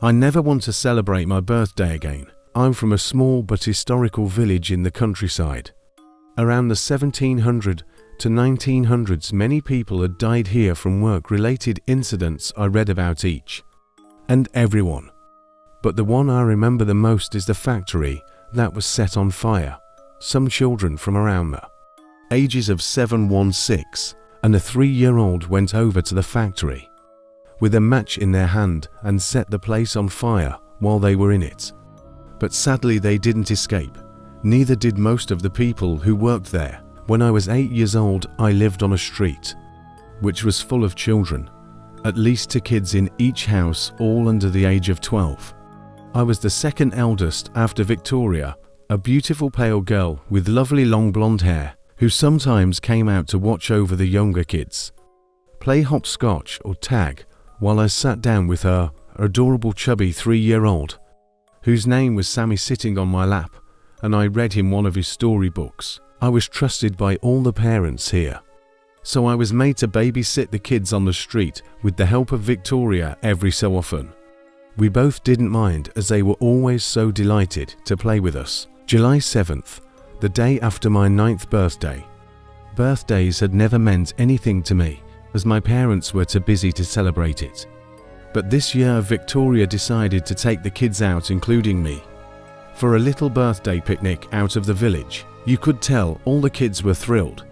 I never want to celebrate my birthday again. I'm from a small but historical village in the countryside. Around the 1700 to 1900s, many people had died here from work-related incidents. I read about each and everyone. But the one I remember the most is the factory that was set on fire. Some children from around the ages of 7, 6, and a 3-year-old went over to the factory with a match in their hand and set the place on fire while they were in it. But sadly they didn't escape. Neither did most of the people who worked there. When I was 8 years old, I lived on a street which was full of children, at least 2 kids in each house, all under the age of 12. I was the second eldest after Victoria, a beautiful pale girl with lovely long blonde hair, who sometimes came out to watch over the younger kids, play hopscotch or tag, while I sat down with her adorable chubby 3-year-old, whose name was Sammy, sitting on my lap, and I read him one of his storybooks. I was trusted by all the parents here, so I was made to babysit the kids on the street with the help of Victoria every so often. We both didn't mind, as they were always so delighted to play with us. July 7th, the day after my 9th birthday. Birthdays had never meant anything to me, as my parents were too busy to celebrate it. But this year Victoria decided to take the kids out, including me, for a little birthday picnic out of the village. You could tell all the kids were thrilled,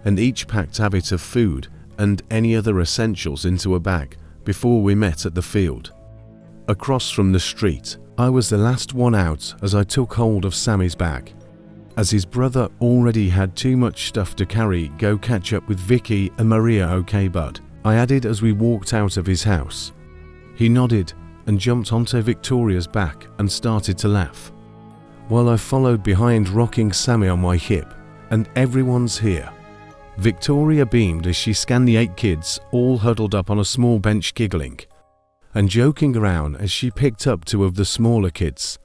and each packed a bit of food and any other essentials into a bag before we met at the field across from the street. I was the last one out, as I took hold of Sammy's bag, as his brother already had too much stuff to carry. Go catch up with Vicky and Maria, okay bud? I added as we walked out of his house. He nodded and jumped onto Victoria's back and started to laugh, while I followed behind, rocking Sammy on my hip. And everyone's here. Victoria beamed as she scanned the 8 kids, all huddled up on a small bench, giggling and joking around, as she picked up 2 of the smaller kids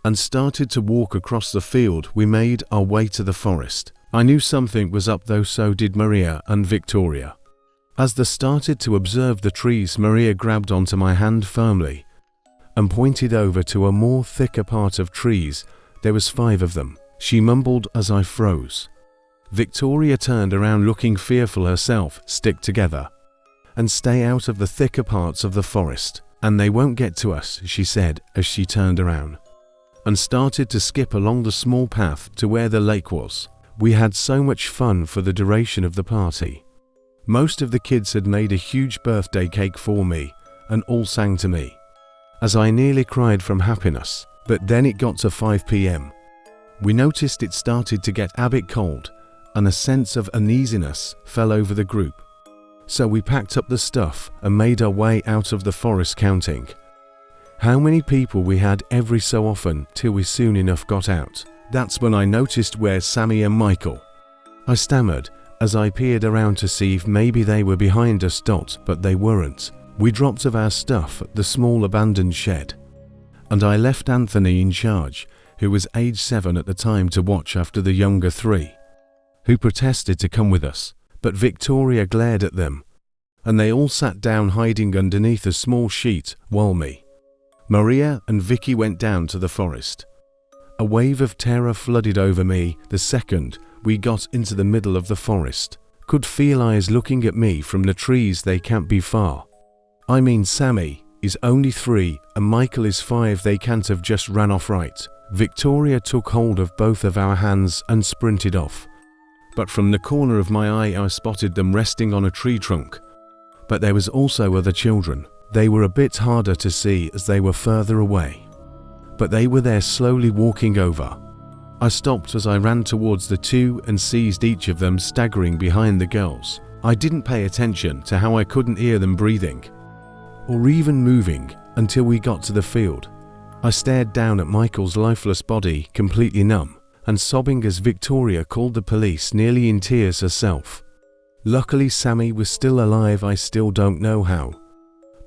and started to walk across the field. We made our way to the forest. I knew something was up, though so did Maria and Victoria. As they started to observe the trees, Maria grabbed onto my hand firmly and pointed over to a more thicker part of trees. There was 5 of them. She mumbled as I froze. Victoria turned around, looking fearful herself. Stick together and stay out of the thicker parts of the forest, and they won't get to us, she said as she turned around and started to skip along the small path to where the lake was. We had so much fun for the duration of the party. Most of the kids had made a huge birthday cake for me and all sang to me, as I nearly cried from happiness. But then it got to 5 p.m. We noticed it started to get a bit cold, and a sense of uneasiness fell over the group. So we packed up the stuff and made our way out of the forest, counting how many people we had every so often till we soon enough got out. That's when I noticed where Sammy and Michael. I stammered as I peered around to see if maybe they were behind us. But they weren't. We dropped of our stuff at the small abandoned shed, and I left Anthony in charge, who was age 7 at the time, to watch after the younger 3, who protested to come with us. But Victoria glared at them, and they all sat down, hiding underneath a small sheet, while me, Maria and Vicky went down to the forest. A wave of terror flooded over me the second we got into the middle of the forest. Could feel eyes looking at me from the trees. They can't be far. I mean, Sammy is only 3 and Michael is 5. They can't have just ran off, right? Victoria took hold of both of our hands and sprinted off. But from the corner of my eye I spotted them resting on a tree trunk. But there was also other children. They were a bit harder to see as they were further away, but they were there, slowly walking over. I stopped as I ran towards the 2 and seized each of them, staggering behind the girls. I didn't pay attention to how I couldn't hear them breathing or even moving until we got to the field. I stared down at Michael's lifeless body, completely numb and sobbing, as Victoria called the police, nearly in tears herself. Luckily Sammy was still alive. I still don't know how,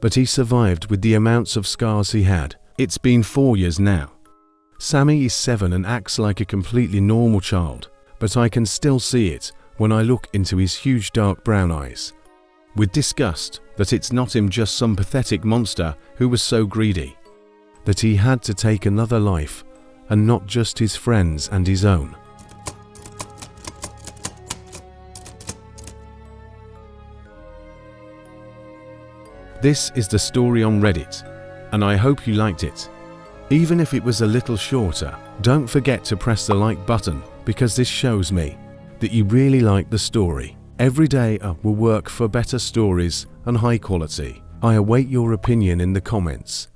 but he survived with the amounts of scars he had. It's been 4 years now. Sammy is 7 and acts like a completely normal child, but I can still see it when I look into his huge dark brown eyes. with disgust that it's not him, just some pathetic monster who was so greedy that he had to take another life, and not just his friends and his own. This is the story on Reddit, and I hope you liked it. Even if it was a little shorter, don't forget to press the like button, because this shows me that you really like the story. Every day will work for better stories and high quality. I await your opinion in the comments.